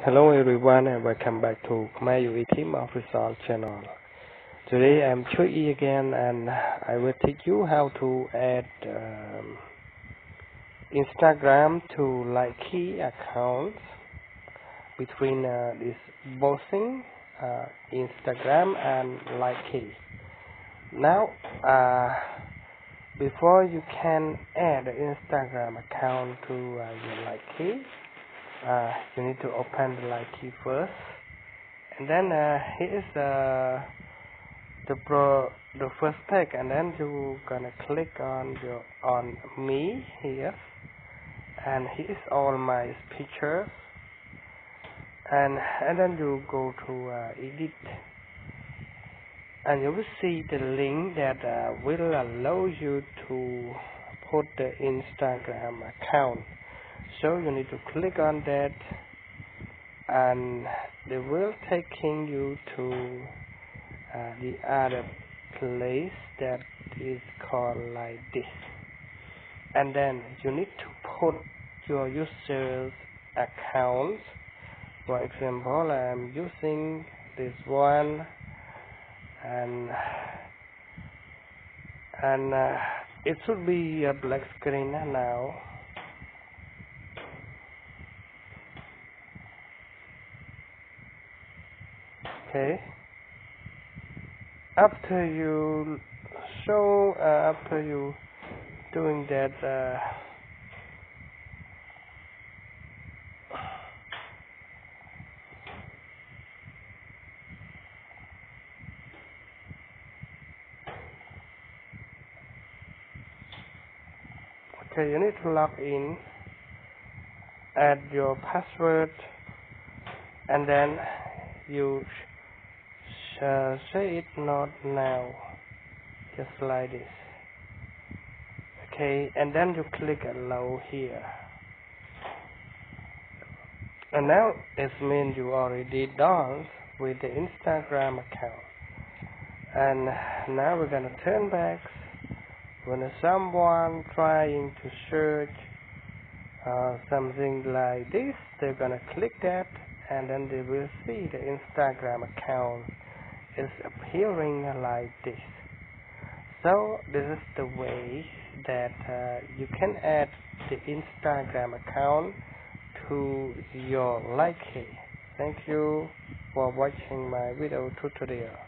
Hello everyone and welcome back to Khmerue Teams Official Channel. Today I'm CHHUOY again and I will teach you how to add Instagram to Likee accounts between this bothing Instagram and Likee. Now before you can add an Instagram account to your Likee, you need to open the Likee first, and then here is the first page, and then you gonna click on me here, and here is all my pictures, and then you go to edit, and you will see the link that will allow you to put the Instagram account. So you need to click on that, and they will taking you to the other place that is called like this, and then you need to put your user's account. For example, I'm using this one, and it should be a black screen now. Okay. After you doing that, okay, you need to log in, add your password, and then you say it not now, just like this. Okay, and then you click allow here, and now it means you already done with the Instagram account. And now we're gonna turn back. When someone trying to search something like this, they're gonna click that, and then they will see the Instagram account is appearing like this. So this is the way that you can add the Instagram account to your Likee. Thank you for watching my video tutorial.